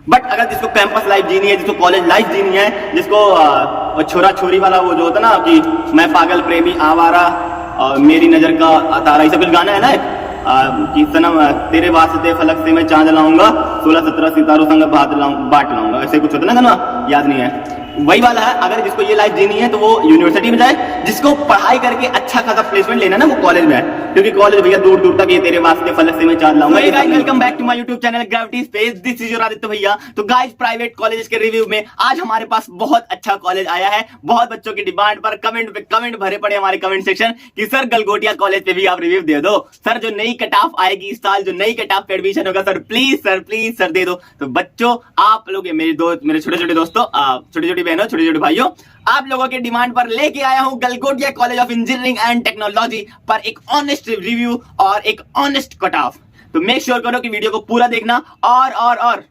But अगर जिसको campus life जीनी है, जिसको कॉलेज लाइफ जीनी है, जिसको छोरा छोरी वाला वो जो होता ना कि मैं पागल प्रेमी आवारा मेरी नजर का तारा, ये सब कुछ गाना है ना कि सनम तेरे वास्ते फलक से मैं चांद लाऊंगा 16-17 सितारों संग बांट लाऊंगा, ऐसे कुछ होता ना गाना, याद नहीं है, वही वाला है। अगर जिसको ये लाइफ जीनी है तो वो यूनिवर्सिटी में जाए, जिसको पढ़ाई करके अच्छा खासा प्लेसमेंट लेना ना वो कॉलेज में है, क्योंकि कॉलेज भैया दूर दूर तक ये तेरे वास्ते फलक से मैं चांद लाऊंगा। Welcome back to my YouTube channel gravity space, this is your Aditya भैया। तो गाइस प्राइवेट कॉलेज के रिव्यू में आज हमारे पास बहुत अच्छा कॉलेज आया है। बहुत बच्चों की डिमांड पर कमेंट पे कमेंट भरे पड़े हमारे कमेंट सेक्शन कि सर गलगोटिया कॉलेज पे भी आप रिव्यू दे दो सर, जो नई कट ऑफ आएगी इस साल, जो नई कट ऑफ पे एडमिशन होगा सर प्लीज सर दे दो। तो बच्चों आप लोग, मेरे दोस्त, मेरे छोटे छोटे दोस्तों, छोटी छोटी बहनों, छोटे छोटे भाइयों, आप लोगों के डिमांड पर लेके आया हूं Galgotia college of engineering and technology पर एक ऑनेस्ट रिव्यू और एक ऑनेस्ट कट ऑफ। तो मेक श्योर करो कि वीडियो को पूरा देखना और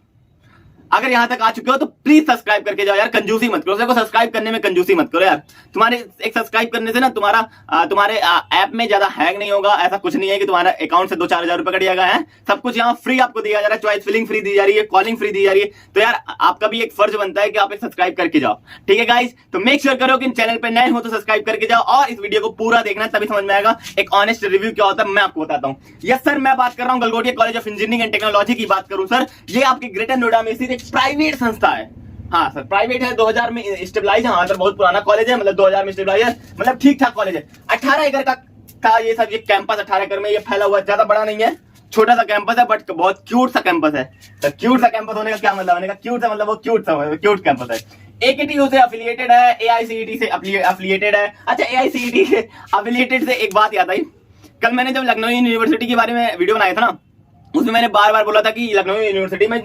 अगर यहां तक आ चुके हो तो प्लीज सब्सक्राइब करके जाओ यार, कंजूसी मत करो। देखो सब्सक्राइब करने में कंजूसी मत करो यार, तुम्हारे एक सब्सक्राइब करने से ना तुम्हारे ऐप में ज्यादा हैक नहीं होगा। ऐसा कुछ नहीं है कि तुम्हारा अकाउंट से 2-4 हजार रुपए कट जाएगा है, सब कुछ यहाँ फ्री आपको दिया जा रहा है, चॉइस फिलिंग फ्री दी जा रही है, कॉलिंग फ्री दी जा रही है। तो यार आपका भी एक फर्ज बनता है कि आप एक सब्सक्राइब करके जाओ, ठीक है गाइस। तो मेक श्योर करो कि चैनल पर नए हो तो सब्सक्राइब करके जाओ और इस वीडियो को पूरा देखना, तभी समझ में आएगा एक ऑनेस्ट रिव्यू क्या होता है। मैं आपको बताता हूँ। यस सर, मैं बात कर रहा हूँ Galgotia college of engineering and technology की बात करूं सर, ये आपके ग्रेटर नोएडा में स्थित एक प्राइवेट संस्था है। हाँ सर प्राइवेट है, 2000 में स्टेबलाइज है। हाँ सर बहुत पुराना कॉलेज है, मतलब 2000 में स्टेबलाइज है, मतलब ठीक ठाक कॉलेज है। 18 एकड़ का ये सब ये कैंपस 18 एकड़ में ये फैला हुआ है, ज्यादा बड़ा नहीं है, छोटा सा कैंपस है बट बहुत क्यूट सा कैंपस है। तो क्यूट सा कैंपस होने का क्या मतलब, होने का क्यूट सा मतलब वो क्यूट कैंपस है। AKTU से एफिलिएटेड है, AICTE से एफिलिएटेड है। अच्छा AICTE से एफिलिएटेड से एक बात याद आई, कल मैंने जब लखनऊ यूनिवर्सिटी के बारे में वीडियो बनाया था ना, उसमें मैंने बार बोला था कि लखनऊ यूनिवर्सिटी में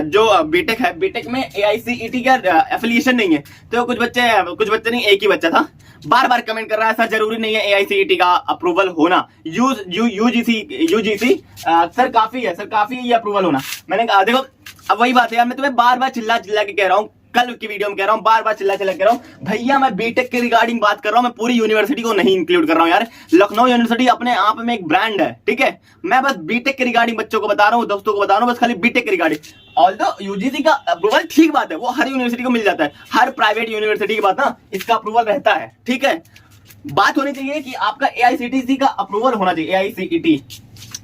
जो बीटेक है, बीटेक में AICTE का एफिलिएशन नहीं है। तो कुछ बच्चे नहीं, एक ही बच्चा था, बार कमेंट कर रहा है सर जरूरी नहीं है AICTE का अप्रूवल होना, यूजीसी सर काफी है ये अप्रूवल होना। मैंने कहा देखो अब वही बात है यार, मैं तुम्हें बार चिल्ला के कह रहा हूँ, कल की वीडियो में कह रहा हूँ, बार चिल्ला के कह रहा हूँ भैया, मैं बीटेक के रिगार्डिंग बात कर रहा हूँ, मैं पूरी यूनिवर्सिटी को नहीं इंक्लूड कर रहा हूँ यार। लखनऊ यूनिवर्सिटी अपने आप में एक ब्रांड है, ठीक है। मैं बस बीटेक के रिगार्डिंग बच्चों को बता रहा हूँ, दोस्तों को बता रहा हूँ, बस खाली बीटेक के रिगार्डिंग। ऑल्दो यूजीसी का अप्रूवल ठीक बात है, वो हर यूनिवर्सिटी को मिल जाता है, हर प्राइवेट यूनिवर्सिटी की बात ना इसका अप्रूवल रहता है, ठीक है। बात होनी चाहिए कि आपका AICTE का अप्रूवल होना चाहिए, AICTE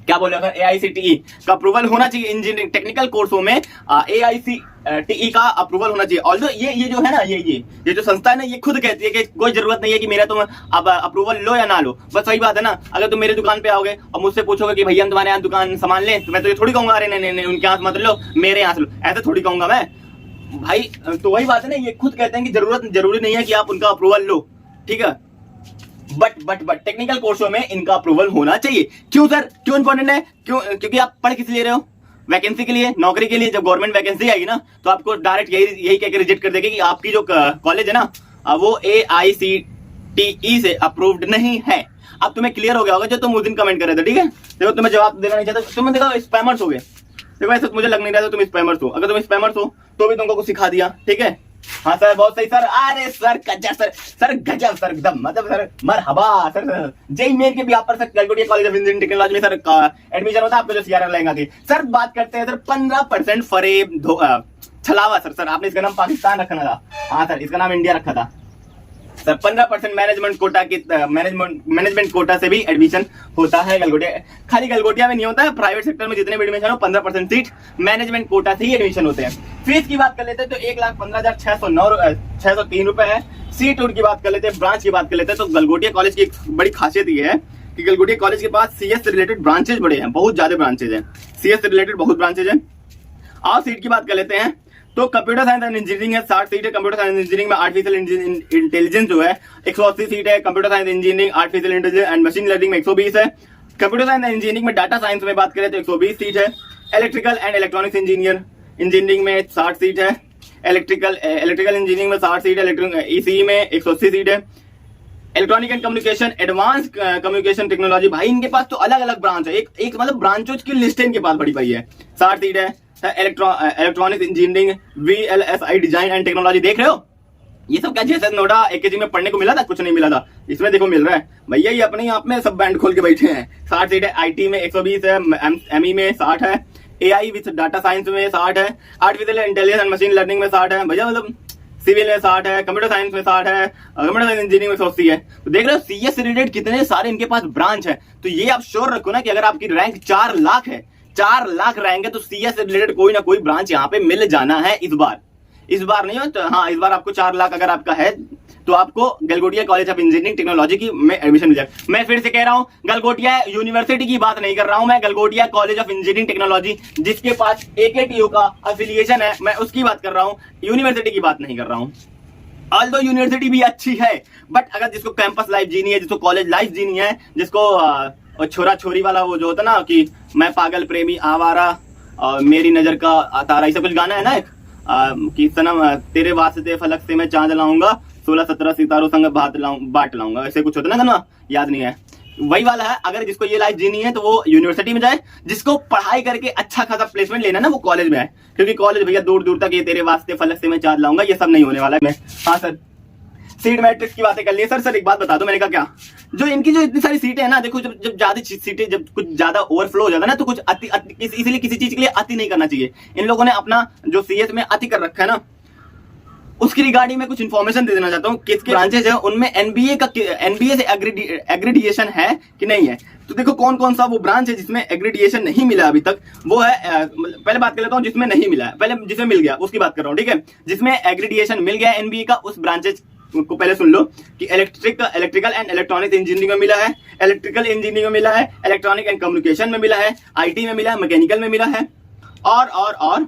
क्या बोले, अगर AICTE का अप्रूवल होना चाहिए इंजीनियरिंग टेक्निकल कोर्सों में, AICTE का अप्रूवल होना चाहिए। ऑल्दो ये जो है ना, ये जो संस्था है ना, ये खुद कहती है कि कोई जरूरत नहीं है कि मेरा तुम अब अप्रूवल लो या ना लो। बस वही बात है ना, अगर तुम मेरे दुकान पे आओगे और मुझसे पूछोगे कि भैया हम तुम्हारे यहाँ दुकान सामान लें, तो मैं तो ये थोड़ी कहूंगा अरे नहीं उनके यहाँ मत लो, मेरे यहाँ से लो, ऐसे थोड़ी कहूंगा मैं भाई। तो वही बात है ना, ये खुद कहते हैं कि जरूरी नहीं है कि आप उनका अप्रूवल लो, ठीक है। बट टेक्निकल कोर्सों में इनका अप्रूवल होना चाहिए। क्यों सर, क्यों इंपॉर्टेंट है? क्योंकि आप पढ़ किस लिए रहे हो, वैकेंसी के लिए, नौकरी के लिए। जब गवर्नमेंट वैकेंसी आएगी ना तो आपको डायरेक्ट यही कह के रिजेक्ट कर देगी कि आपकी जो कॉलेज है ना वो AICTE से अप्रूव्ड नहीं है। अब तुम्हें क्लियर हो गया होगा जो तुम उस दिन कमेंट कर रहे थे, ठीक है। देखो तुम्हें जवाब देना नहीं चाहता, तुम्हें देखो स्पैमर्स हो गए। देखो ऐसा मुझे लग नहीं रहा था तुम स्पैमर्स हो, अगर तुम स्पैमर्स हो तो भी तुमको कुछ सिखा दिया, ठीक है। हाँ सर बहुत सही सर, अरे सर गजब सर एकदम, मतलब सर मरहबा सर। जेई मेन के भी आप पर sir Galgotia college of engineering technology में सर एडमिशन होता है, आपको जो CRR लगेगा थी सर। बात करते हैं सर 15% फरेब छलावा सर आपने इसका नाम पाकिस्तान रखना था, हाँ सर इसका नाम इंडिया रखा था सर। 15% मैनेजमेंट कोटा की मैनेजमेंट कोटा से भी एडमिशन होता है गलगोटिया। खाली गलगोटिया में नहीं होता है, प्राइवेट सेक्टर में जितने भी एडमिशन हो 15% सीट मैनेजमेंट कोटा से ही एडमिशन होते हैं। फीस की बात कर लेते हैं तो 1,15,603 रुपए है। सीट की बात कर लेते हैं, ब्रांच की बात कर लेते हैं तो गलगोटिया कॉलेज की एक बड़ी खासियत ये है कि गलगोटिया कॉलेज के पास CS से रिलेटेड ब्रांचेज बड़े हैं, बहुत ज्यादा ब्रांचेज हैं, CS से रिलेटेड बहुत ब्रांचेज हैं। और सीट की बात कर लेते हैं तो कंप्यूटर साइंस एंड इंजीनियरिंग है 60 सीट है। कंप्यूटर साइंस इंजीनियरिंग में आर्टिफिशियल इंटेलिजेंस जो है 180 सीट है। Computer science engineering artificial intelligence and machine learning में 120 है। कंप्यूटर साइंस इंजीनियरिंग में डाटा साइंस में बात करें तो 120 सीट है। इलेक्ट्रिकल एंड इलेक्ट्रॉनिक्स इंजीनियरिंग में 60 सीट है। इलेक्ट्रिकल इंजीनियरिंग में 60 सीट है। ECE में 180 सीट है। Electronic and communication advance communication technology, भाई इनके पास तो अलग अलग ब्रांच है, एक मतलब ब्रांचों की लिस्ट इनके पास बड़ी पाई है, 60 सीट है। Electronic engineering VLSI design and technology, देख रहे हो ये सब क्या जैसे नोएडा AKG में पढ़ने को मिला था, कुछ नहीं मिला था, इसमें देखो मिल रहा है भैया। ये अपने आप में सब बैंड खोल के बैठे हैं। 60 सीट है। IT में 120 है, ME में 60 है, एआई विथ डाटा साइंस में 60 है, artificial intelligence and machine learning में 60 है भैया, मतलब सिविल में 60 है, कंप्यूटर साइंस में 60 है, कंप्यूटर साइंस इंजीनियरिंग में 180 है। तो देख रहे हो सीएस से रिलेटेड कितने सारे इनके पास ब्रांच है। तो ये आप श्योर रखो ना कि अगर आपकी रैंक 4 लाख है, 4 लाख रैंक है, तो सीएस से रिलेटेड कोई ना कोई ब्रांच यहाँ पे मिल जाना है इस बार नहीं हो तो हाँ, इस बार आपको 4 लाख अगर आपका है तो आपको Galgotia college of engineering technology की में एडमिशन मिल जाएगा। मैं फिर से कह रहा हूं, गलगोटिया यूनिवर्सिटी की बात नहीं कर रहा हूं मैं, Galgotia college of engineering technology जिसके पास AKTU का एफिलिएशन है, मैं उसकी बात कर रहा हूं, यूनिवर्सिटी की बात नहीं कर रहा हूं। ऑल्दो यूनिवर्सिटी भी अच्छी है, बट अगर जिसको कैंपस लाइफ जीनी है, जिसको कॉलेज लाइफ जीनी है, जिसको छोरा छोरी वाला वो जो होता ना कि मैं पागल प्रेमी आवारा, मेरी नजर का तारा, ऐसा कुछ गाना है ना एक, कि सनम तेरे वास्ते फलक से मैं चांद लाऊंगा, 16-17 सितारों संग बांट लाऊंगा, ऐसे कुछ होता ना गाना, याद नहीं है, वही वाला है। अगर जिसको ये लाइफ जीनी है तो वो यूनिवर्सिटी में जाए, जिसको पढ़ाई करके अच्छा खासा प्लेसमेंट लेना ना वो कॉलेज में है, क्योंकि कॉलेज भैया दूर दूर तक ये तेरे वास्ते फलक से मैं चांद लाऊंगा ये सब नहीं होने वाला है। हाँ सर, सीट मैट्रिक्स की बातें कर ली सर एक बात बता दो, मैंने कहा क्या, जो इनकी जो इतनी सारी सीटें हैं ना, देखो जब ज्यादा सीटें जब कुछ ज्यादा ओवरफ्लो हो जाता है ना, तो कुछ इसलिए किसी चीज के लिए अति नहीं करना चाहिए। इन लोगों ने अपना जो सीएस में अति कर रखा है ना, उसकी रिगार्डिंग में कुछ इन्फॉर्मेशन दे देना चाहता हूँ। किसके ब्रांचेज है उनमें एनबीए से एग्रीडिएशन है कि नहीं है। तो देखो कौन कौन सा वो ब्रांच है जिसमें एग्रीडिएशन नहीं मिला अभी तक, वो है पहले बात कर लेता हूँ जिसमें नहीं मिला है, पहले जिसमें मिल गया उसकी बात कर रहा हूँ, ठीक है। जिसमें एग्रीडिएशन मिल गया एनबीए का, उस ब्रांचेज को पहले सुन लो कि इलेक्ट्रिकल एंड इलेक्ट्रॉनिक इंजीनियरिंग में मिला है, इलेक्ट्रिकल इंजीनियरिंग में मिला है, इलेक्ट्रॉनिक एंड कम्युनिकेशन में मिला है, आईटी में मिला है, मैकेनिकल में मिला है, और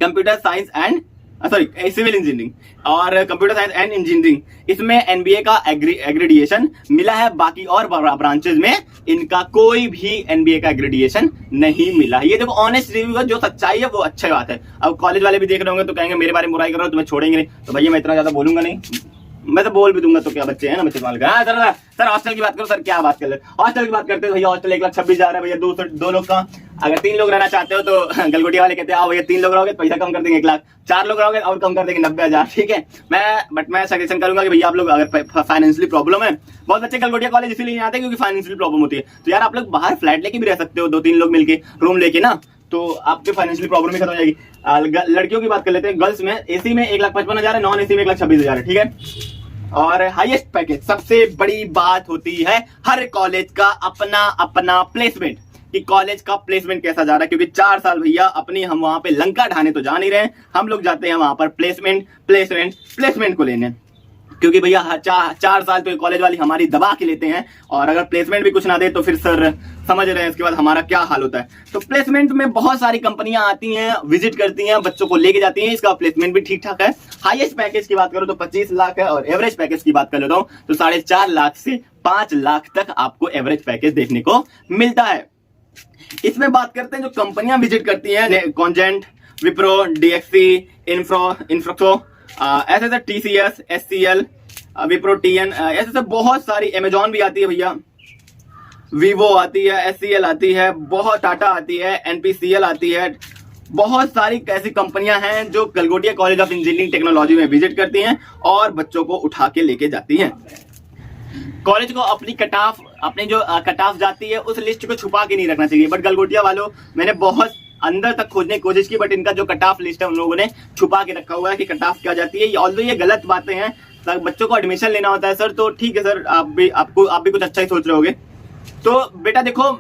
computer science and civil engineering और कंप्यूटर साइंस एंड इंजीनियरिंग, इसमें एनबीए का एग्रेडिएशन मिला है। बाकी और ब्रांचेज में इनका कोई भी एनबीए का एग्रेडिएशन नहीं मिला है। ये देखो ऑनेस्ट रिव्यू है, जो सच्चाई है वो अच्छी बात है। अब कॉलेज वाले भी देख रहे होंगे तो कहेंगे मेरे बारे में बुराई कर रहे हो, तुम्हें छोड़ेंगे नहीं, तो भैया मैं इतना ज्यादा बोलूंगा नहीं, मैं तो बोल भी दूंगा तो क्या, बच्चे हैं ना, बच्चे सवाल कर। सर हॉस्टल की बात करो, सर क्या बात कर ले, हॉस्टल की बात करते हो भैया, हॉस्टल 1,26,000 है भैया, दो लोग का, अगर 3 लोग रहना चाहते हो तो गलगोटिया वाले कहते हैं आओ भैया 3 लोग रहोगे पैसा कम कर देंगे 1 लाख, 4 लोग रहोगे और कम कर देंगे 90,000, ठीक है। मैं सजेशन करूंगा कि भैया आप लोग अगर फाइनेंशियली प्रॉब्लम है, बहुत बच्चे गलगोटिया कॉलेज इसीलिए नहीं आते क्योंकि फाइनेंशियली प्रॉब्लम होती है, तो यार आप लोग बाहर फ्लैट लेके भी रह सकते हो, 2-3 लोग मिलके रूम लेके ना, तो आपके फाइनेंशियली प्रॉब्लम ही खत्म हो जाएगी। लड़कियों की बात कर लेते हैं, गर्ल्स में एसी में 1,55,000 है, नॉन एसी में 1,26,000 है, ठीक है। और हाईएस्ट पैकेज, सबसे बड़ी बात होती है हर कॉलेज का अपना प्लेसमेंट, कि कॉलेज का प्लेसमेंट कैसा जा रहा है, क्योंकि 4 साल भैया अपनी हम वहां पे लंका ढाने तो जा नहीं रहे, हम लोग जाते हैं वहां पर प्लेसमेंट को लेने, क्योंकि भैया 4 साल तो कॉलेज वाली हमारी दबा के लेते हैं, और अगर प्लेसमेंट भी कुछ ना दे तो फिर सर समझ रहे हैं इसके बाद हमारा क्या हाल होता है। तो प्लेसमेंट में बहुत सारी कंपनियां आती हैं, विजिट करती हैं, बच्चों को लेके जाती हैं, इसका प्लेसमेंट भी ठीक ठाक है। हाईएस्ट पैकेज की बात करो तो 25 लाख है, और एवरेज पैकेज की बात कर लेता हूं तो 4.5 लाख से 5 लाख तक आपको एवरेज पैकेज देखने को मिलता है। इसमें बात करते हैं जो कंपनियां विजिट करती हैं, कॉन्जेंट, विप्रो, डीएक्सी, इन्फ्रोक्सो, ऐसे टीसीएस, एचसीएल, विप्रो, टीएन, ऐसे बहुत सारी, अमेजॉन भी आती है भैया, वीवो आती है, एचसीएल आती है, बहुत टाटा आती है, एनपीसीएल आती है, बहुत सारी ऐसी कंपनियां हैं जो Galgotia college of engineering technology में विजिट करती हैं और बच्चों को उठा के लेके जाती हैं। कॉलेज को अपनी अपनी जो कट ऑफ जाती है उस लिस्ट को छुपा के नहीं रखना चाहिए, बट गलगोटिया वालों मैंने बहुत अंदर तक खोजने की कोशिश की, बट इनका जो कट ऑफ लिस्ट है उन लोगों ने छुपा के रखा हुआ है कि कट ऑफ क्या जाती है। ऑल्दो ये गलत बातें हैं, बच्चों को एडमिशन लेना होता है सर, तो ठीक है सर, आप भी कुछ अच्छा ही सोच रहे होगे। तो बेटा देखो,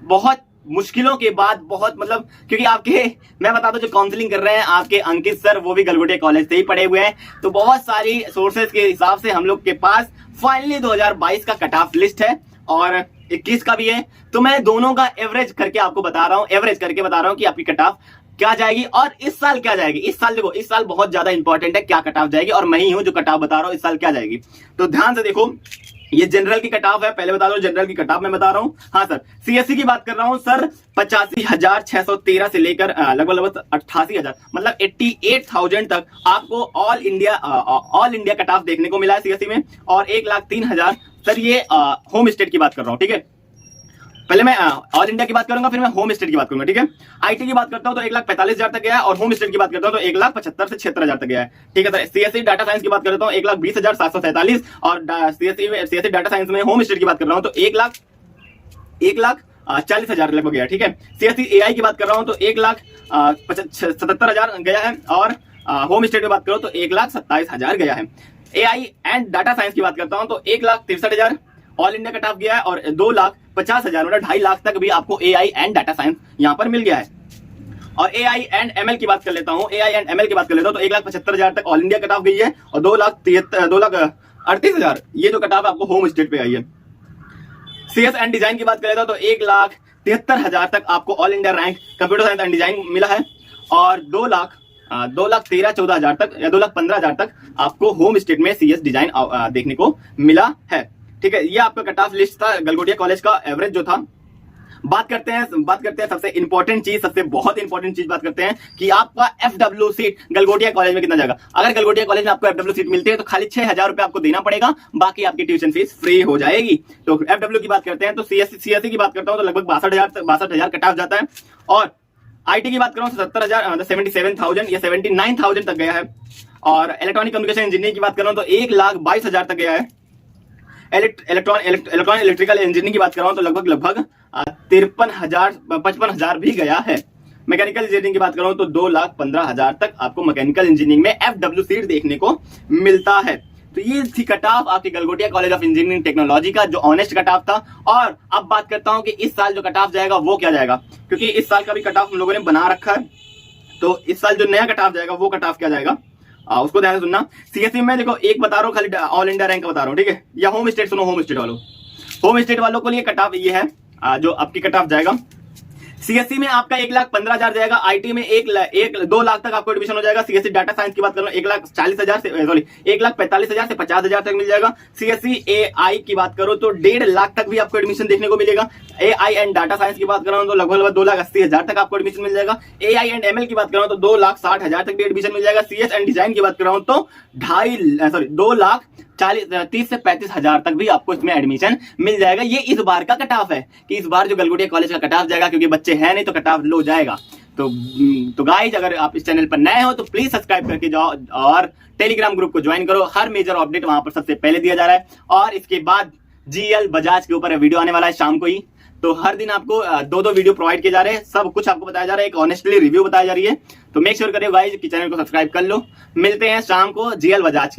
बहुत मुश्किलों के बाद, बहुत मतलब, क्योंकि आपके, मैं बता दूं जो काउंसलिंग कर रहे हैं आपके अंकित सर, वो भी गलगोटिया कॉलेज से ही पढ़े हुए हैं, तो बहुत सारी सोर्सेज के हिसाब से हम लोग के पास फाइनली 2022 का कट ऑफ लिस्ट है और 21 का भी है। तो मैं दोनों का एवरेज करके आपको बता रहा हूं कि आपकी कट ऑफ क्या जाएगी और इस साल क्या जाएगी। इस साल देखो, इस साल बहुत ज्यादा इंपॉर्टेंट है, क्या कट ऑफ जाएगी, और मैं ही हूं जो कट ऑफ बता रहा हूं इस साल क्या जाएगी। तो ध्यान से देखो, ये जनरल की कट ऑफ है, पहले बता दो जनरल की कट ऑफ मैं बता रहा हूं। हाँ सर, सीएससी की बात कर रहा हूं सर, 85,613 से लेकर लगभग 88,000, मतलब 88,000 तक आपको ऑल इंडिया कट ऑफ देखने को मिला है सीएससी में, और 1,03,000 सर ये होम स्टेट की बात कर रहा हूं, ठीक है। पहले मैं ऑल इंडिया की बात करूंगा, फिर मैं होम स्टेट की बात करूंगा, ठीक है। आईटी की बात करता हूं तो 1,45,000 तक गया है, और होम स्टेट की बात करता हूं तो 1,75,000 से 76,000 तक गया है, ठीक है सर। सीएससी डाटा साइंस की बात करता हूं 1,20,747, और सीएससी डाटा साइंस में होम स्टेट की बात कर रहा हूं तो 1,00,000 40,000 लगभग गया। ठीक है, CSE AI की बात कर रहा हूँ तो 1,77,000 गया है, और होम स्टेट की बात करो तो 1,27,000 गया है। AI एंड डाटा साइंस की बात करता हूँ तो 1,63,000 ऑल इंडिया कट ऑफ गया है, और 2,50,000 मतलब 2.5 लाख तक भी आपको AI एंड डाटा साइंस यहाँ पर मिल गया है। और AI एंड ML की बात कर लेता हूँ, AI एंड ML की बात कर लेता हूँ तो 1,75,000 तक ऑल इंडिया कट ऑफ गई है, और 2,38,000 ये जो कट ऑफ आपको होम स्टेट पे आई है। CS एंड डिजाइन की बात कर लेता हूँ तो 1,73,000 तक आपको all India rank computer science and design मिला है, और 2,13,14,000 तक या 2,15,000 तक आपको होम स्टेट में CS डिजाइन देखने को मिला है। ठीक है, ये आपका कट ऑफ लिस्ट था गलगोटिया कॉलेज का एवरेज जो था। बात करते हैं सबसे इंपॉर्टेंट चीज, सबसे बहुत इंपॉर्टेंट चीज बात करते हैं कि आपका FW सीट गलगोटिया कॉलेज में कितना जाएगा। अगर गलगोटिया कॉलेज में आपको FW सीट मिलती है तो खाली 6,000 रुपए आपको देना पड़ेगा, बाकी आपकी ट्यूशन फीस फ्री हो जाएगी। तो FW की बात करते हैं तो CSE की बात करता हूं तो लगभग 62,000 कट ऑफ जाता है, और IT की बात करूं तो 70,000 77,000 या 79,000 तक गया है, और इलेक्ट्रॉनिक कम्युनिकेशन इंजीनियरिंग की बात करूं तो 1,22,000 तक गया है। इलेक्ट्रिकल इंजीनियरिंग की बात कर रहा हूं तो लगभग 55,000 भी गया है। मैकेनिकल इंजीनियरिंग की बात कर रहा हूं तो 2,15,000 तक आपको मैकेनिकल इंजीनियरिंग में FW सीट देखने को मिलता है। तो ये थी कट ऑफ आपकी Galgotia college of engineering technology का, जो ऑनेस्ट कट ऑफ था। और अब बात करता हूं कि इस साल जो कट ऑफ जाएगा वो क्या जाएगा, क्योंकि इस साल का भी कट ऑफ हम लोगों ने बना रखा है। तो इस साल जो नया कट ऑफ जाएगा वो कट ऑफ क्या जाएगा, उसको ध्यान से सुनना। CSE में देखो एक बता रहा हूँ, खाली ऑल इंडिया रैंक बता रहा हूँ, ठीक है, या होम स्टेट सुनो। होम स्टेट वालों को लिए कट ऑफ ये है, जो आपकी कट ऑफ जाएगा। CSE में आपका 1,15,000 जाएगा, IT में 2 लाख तक आपको एडमिशन हो जाएगा। CSE डाटा साइंस की बात करूं 1,45,000 से 50,000 तक मिल जाएगा। CSE AI की बात करो तो 1.5 लाख तक भी आपको एडमिशन देखने को मिलेगा। AI एंड डाटा साइंस की बात कर रहा हूं तो लगभग 2,80,000 तक आपको एडमिशन मिल जाएगा। AI एंड ML की बात कर रहा हूं तो 2,60,000 तक भी एडमिशन मिल जाएगा। CS एंड डिजाइन की बात कर रहा हूं तो 2,30,000 से 35,000 तक भी आपको इसमें एडमिशन मिल जाएगा। ये इस बार का कट ऑफ है कि इस बार जो गलगोटिया कॉलेज का कट ऑफ जाएगा, क्योंकि बच्चे हैं नहीं तो कट ऑफ लो जाएगा। तो गाइज, अगर आप इस चैनल पर नए हो तो प्लीज सब्सक्राइब करके जाओ, और टेलीग्राम ग्रुप को ज्वाइन करो। हर मेजर अपडेट वहां पर सबसे पहले दिया जा रहा है। और इसके बाद GL बजाज के ऊपर वीडियो आने वाला है शाम को ही, तो हर दिन आपको 2 वीडियो प्रोवाइड किए जा रहे हैं। सब कुछ आपको बताया जा रहा है, एक ऑनेस्टली रिव्यू बताया जा रही है। तो मेक श्योर करिए गाइज कि चैनल को सब्सक्राइब कर लो। मिलते हैं शाम को GL बजाज के